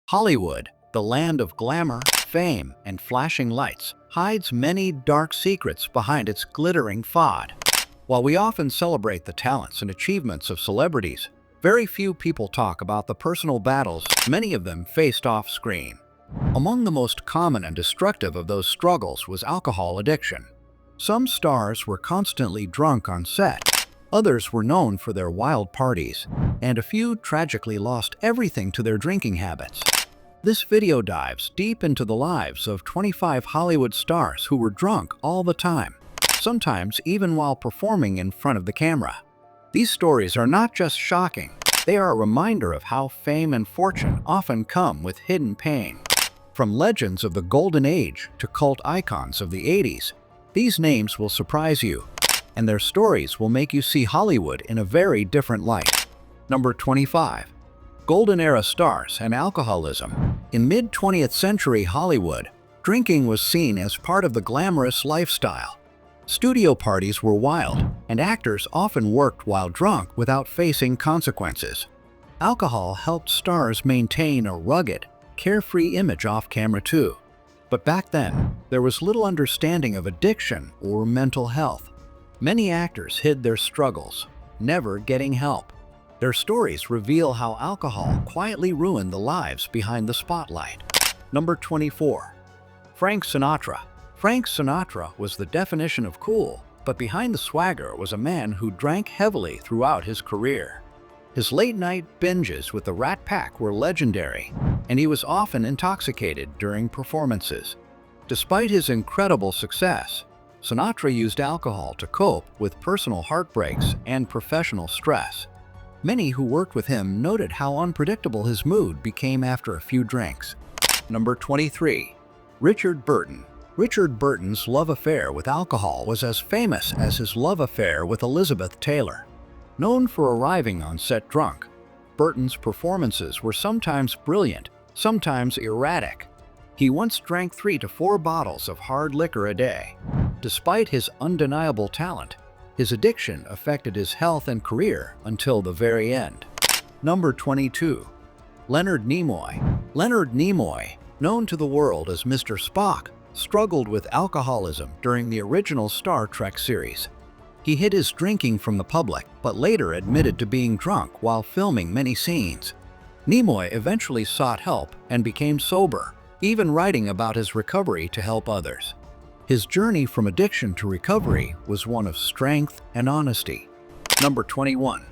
Hollywood, the land of glamour, fame, and flashing lights, hides many dark secrets behind its glittering facade. While we often celebrate the talents and achievements of celebrities, very few people talk about the personal battles many of them faced off-screen. Among the most common and destructive of those struggles was alcohol addiction. Some stars were constantly drunk on set, others were known for their wild parties, and a few tragically lost everything to their drinking habits. This video dives deep into the lives of 25 Hollywood stars who were drunk all the time, sometimes even while performing in front of the camera. These stories are not just shocking, they are a reminder of how fame and fortune often come with hidden pain. From legends of the Golden Age to cult icons of the 80s, these names will surprise you, and their stories will make you see Hollywood in a very different light. Number 25. Golden Era Stars and Alcoholism. In mid-20th century Hollywood, drinking was seen as part of the glamorous lifestyle. Studio parties were wild, and actors often worked while drunk without facing consequences. Alcohol helped stars maintain a rugged, carefree image off-camera too. But back then, there was little understanding of addiction or mental health. Many actors hid their struggles, never getting help. Their stories reveal how alcohol quietly ruined the lives behind the spotlight. Number 24. Frank Sinatra. Frank Sinatra was the definition of cool, but behind the swagger was a man who drank heavily throughout his career. His late-night binges with the Rat Pack were legendary, and he was often intoxicated during performances. Despite his incredible success, Sinatra used alcohol to cope with personal heartbreaks and professional stress. Many who worked with him noted how unpredictable his mood became after a few drinks. Number 23. Richard Burton. Richard Burton's love affair with alcohol was as famous as his love affair with Elizabeth Taylor. Known for arriving on set drunk, Burton's performances were sometimes brilliant, sometimes erratic. He once drank 3 to 4 bottles of hard liquor a day. Despite his undeniable talent, his addiction affected his health and career until the very end. Number 22. Leonard Nimoy. Leonard Nimoy, known to the world as Mr. Spock, struggled with alcoholism during the original Star Trek series. He hid his drinking from the public, but later admitted to being drunk while filming many scenes. Nimoy eventually sought help and became sober, even writing about his recovery to help others. His journey from addiction to recovery was one of strength and honesty. Number 21.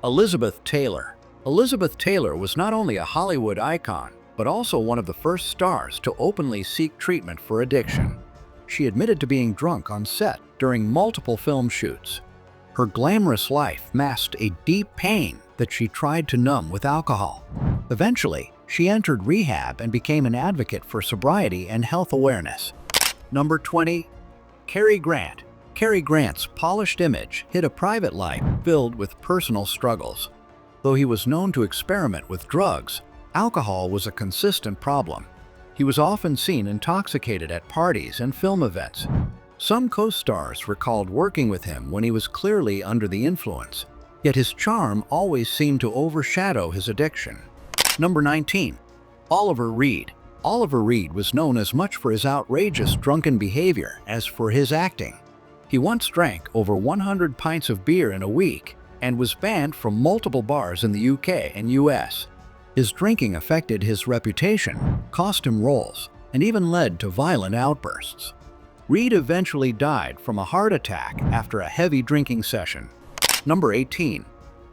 Elizabeth Taylor. Elizabeth Taylor was not only a Hollywood icon, but also one of the first stars to openly seek treatment for addiction. She admitted to being drunk on set during multiple film shoots. Her glamorous life masked a deep pain that she tried to numb with alcohol. Eventually, she entered rehab and became an advocate for sobriety and health awareness. Number 20. Cary Grant. Cary Grant's polished image hid a private life filled with personal struggles. Though he was known to experiment with drugs, alcohol was a consistent problem. He was often seen intoxicated at parties and film events. Some co-stars recalled working with him when he was clearly under the influence, yet his charm always seemed to overshadow his addiction. Number 19. Oliver Reed. Oliver Reed was known as much for his outrageous drunken behavior as for his acting. He once drank over 100 pints of beer in a week and was banned from multiple bars in the UK and US. His drinking affected his reputation, cost him roles, and even led to violent outbursts. Reed eventually died from a heart attack after a heavy drinking session. Number 18.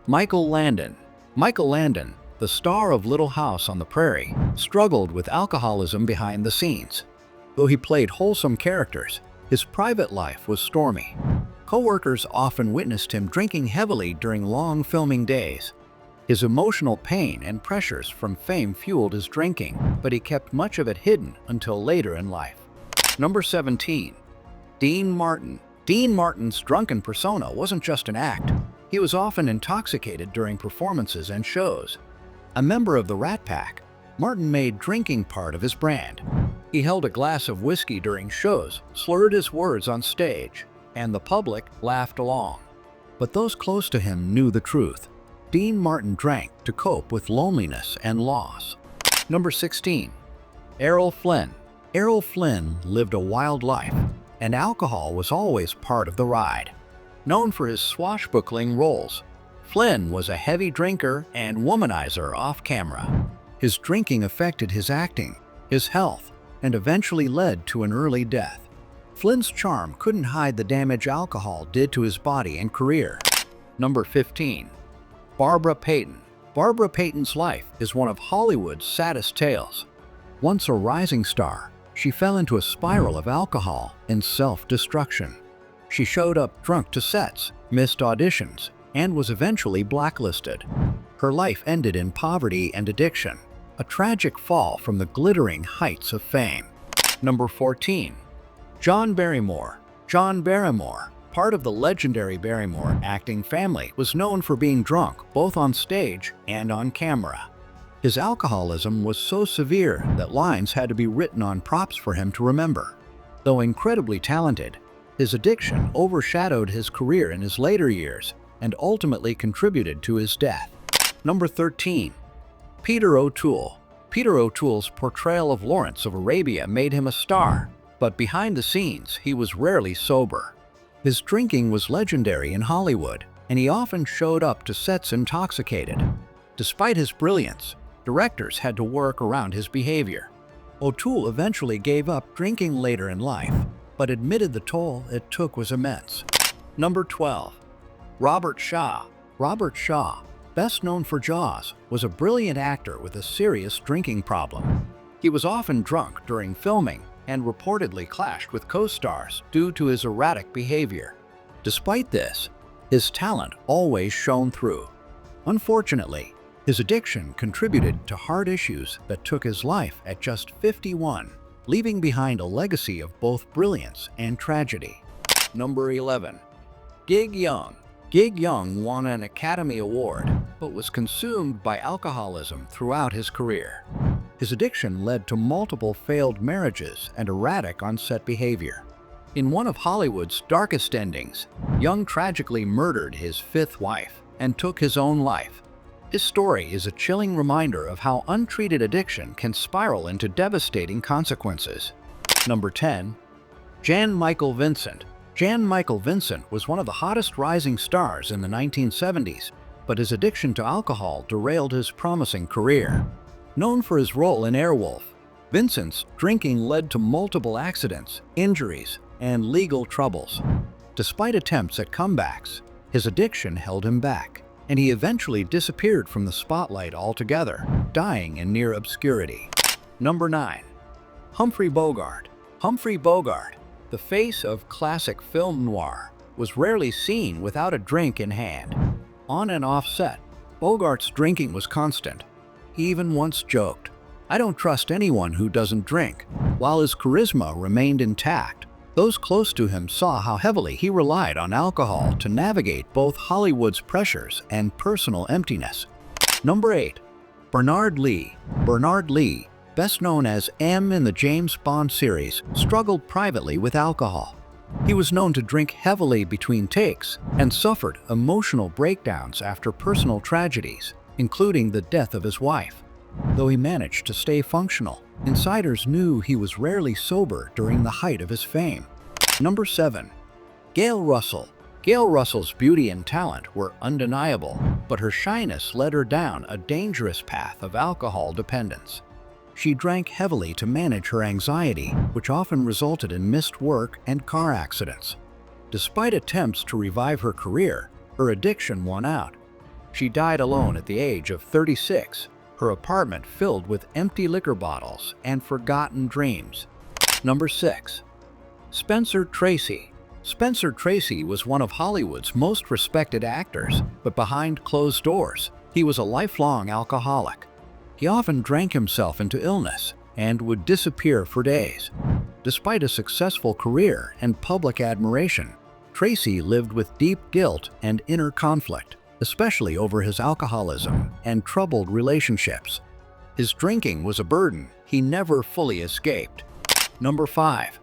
Michael Landon. Michael Landon, the star of Little House on the Prairie, struggled with alcoholism behind the scenes. Though he played wholesome characters, his private life was stormy. Co-workers often witnessed him drinking heavily during long filming days. His emotional pain and pressures from fame fueled his drinking, but he kept much of it hidden until later in life. Number 17. Dean Martin. Dean Martin's drunken persona wasn't just an act. He was often intoxicated during performances and shows. A member of the Rat Pack, Martin made drinking part of his brand. He held a glass of whiskey during shows, slurred his words on stage, and the public laughed along. But those close to him knew the truth. Dean Martin drank to cope with loneliness and loss. Number 16. Errol Flynn. Errol Flynn lived a wild life, and alcohol was always part of the ride. Known for his swashbuckling roles, Flynn was a heavy drinker and womanizer off camera. His drinking affected his acting, his health, and eventually led to an early death. Flynn's charm couldn't hide the damage alcohol did to his body and career. Number 15. Barbara Payton. Barbara Payton's life is one of Hollywood's saddest tales. Once a rising star, she fell into a spiral of alcohol and self-destruction. She showed up drunk to sets, missed auditions, and was eventually blacklisted. Her life ended in poverty and addiction, a tragic fall from the glittering heights of fame. Number 14. John Barrymore. John Barrymore, part of the legendary Barrymore acting family, was known for being drunk both on stage and on camera. His alcoholism was so severe that lines had to be written on props for him to remember. Though incredibly talented, his addiction overshadowed his career in his later years and ultimately contributed to his death. Number 13. Peter O'Toole. Peter O'Toole's portrayal of Lawrence of Arabia made him a star, but behind the scenes he was rarely sober. His drinking was legendary in Hollywood, and he often showed up to sets intoxicated. Despite his brilliance, directors had to work around his behavior. O'Toole eventually gave up drinking later in life, but admitted the toll it took was immense. Number 12. Robert Shaw. Robert Shaw, best known for Jaws, was a brilliant actor with a serious drinking problem. He was often drunk during filming and reportedly clashed with co-stars due to his erratic behavior. Despite this, his talent always shone through. Unfortunately, his addiction contributed to heart issues that took his life at just 51, leaving behind a legacy of both brilliance and tragedy. Number 11. Gig Young. Gig Young won an Academy Award, but was consumed by alcoholism throughout his career. His addiction led to multiple failed marriages and erratic on-set behavior. In one of Hollywood's darkest endings, Young tragically murdered his fifth wife and took his own life. His story is a chilling reminder of how untreated addiction can spiral into devastating consequences. Number 10. Jan Michael Vincent. Jan Michael Vincent was one of the hottest rising stars in the 1970s, but his addiction to alcohol derailed his promising career. Known for his role in Airwolf, Vincent's drinking led to multiple accidents, injuries, and legal troubles. Despite attempts at comebacks, his addiction held him back, and he eventually disappeared from the spotlight altogether, dying in near obscurity. Number 9. Humphrey Bogart. Humphrey Bogart, the face of classic film noir, was rarely seen without a drink in hand. On and off set, Bogart's drinking was constant. He even once joked, "I don't trust anyone who doesn't drink." While his charisma remained intact, those close to him saw how heavily he relied on alcohol to navigate both Hollywood's pressures and personal emptiness. Number 8. Bernard Lee. Bernard Lee, best known as M in the James Bond series, struggled privately with alcohol. He was known to drink heavily between takes and suffered emotional breakdowns after personal tragedies, including the death of his wife. Though he managed to stay functional, insiders knew he was rarely sober during the height of his fame. Number 7. Gail Russell. Gail Russell's beauty and talent were undeniable, but her shyness led her down a dangerous path of alcohol dependence. She drank heavily to manage her anxiety, which often resulted in missed work and car accidents. Despite attempts to revive her career, her addiction won out. She died alone at the age of 36, her apartment filled with empty liquor bottles and forgotten dreams. Number 6. Spencer Tracy. Spencer Tracy was one of Hollywood's most respected actors, but behind closed doors, he was a lifelong alcoholic. He often drank himself into illness and would disappear for days. Despite a successful career and public admiration, Tracy lived with deep guilt and inner conflict, especially over his alcoholism and troubled relationships. His drinking was a burden he never fully escaped. Number 5.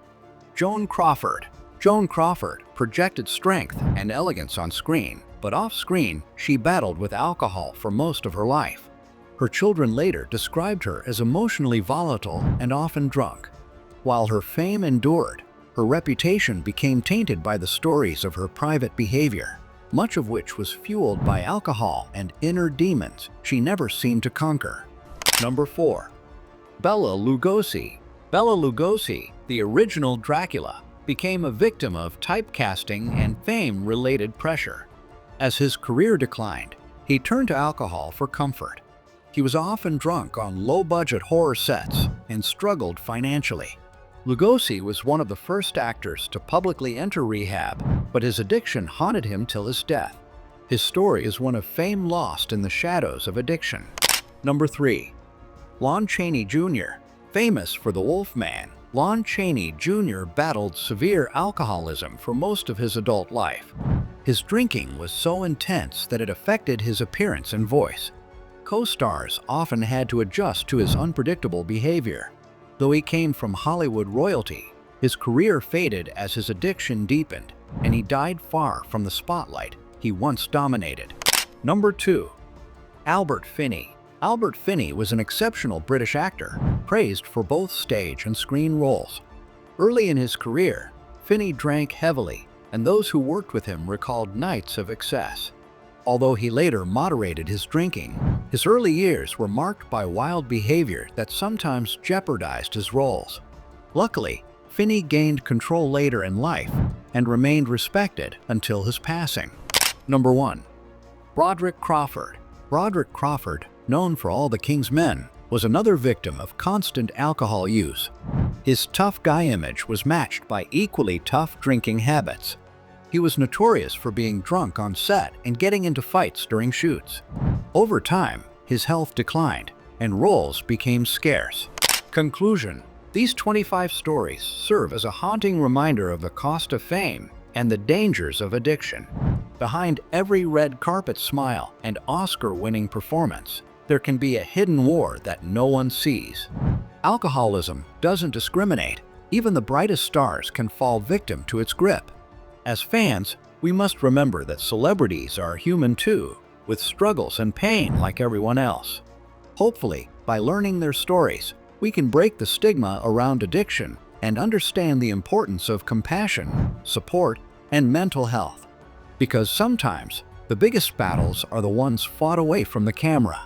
Joan Crawford. Joan Crawford projected strength and elegance on screen, but off-screen, she battled with alcohol for most of her life. Her children later described her as emotionally volatile and often drunk. While her fame endured, her reputation became tainted by the stories of her private behavior, much of which was fueled by alcohol and inner demons she never seemed to conquer. Number 4. Bela Lugosi. Bela Lugosi, the original Dracula, became a victim of typecasting and fame-related pressure. As his career declined, he turned to alcohol for comfort. He was often drunk on low-budget horror sets and struggled financially. Lugosi was one of the first actors to publicly enter rehab, but his addiction haunted him till his death. His story is one of fame lost in the shadows of addiction. Number 3. Lon Chaney Jr. Famous for the Wolfman, Lon Chaney Jr. battled severe alcoholism for most of his adult life. His drinking was so intense that it affected his appearance and voice. Co-stars often had to adjust to his unpredictable behavior. Though he came from Hollywood royalty, his career faded as his addiction deepened, and he died far from the spotlight he once dominated. Number 2. Albert Finney. Albert Finney was an exceptional British actor, praised for both stage and screen roles. Early in his career, Finney drank heavily, and those who worked with him recalled nights of excess. Although he later moderated his drinking, his early years were marked by wild behavior that sometimes jeopardized his roles. Luckily, Finney gained control later in life and remained respected until his passing. Number 1. Broderick Crawford. Broderick Crawford, known for All the King's Men, was another victim of constant alcohol use. His tough guy image was matched by equally tough drinking habits. He was notorious for being drunk on set and getting into fights during shoots. Over time, his health declined, and roles became scarce. Conclusion: these 25 stories serve as a haunting reminder of the cost of fame and the dangers of addiction. Behind every red carpet smile and Oscar-winning performance, there can be a hidden war that no one sees. Alcoholism doesn't discriminate. Even the brightest stars can fall victim to its grip. As fans, we must remember that celebrities are human too, with struggles and pain like everyone else. Hopefully, by learning their stories, we can break the stigma around addiction and understand the importance of compassion, support, and mental health. Because sometimes, the biggest battles are the ones fought away from the camera.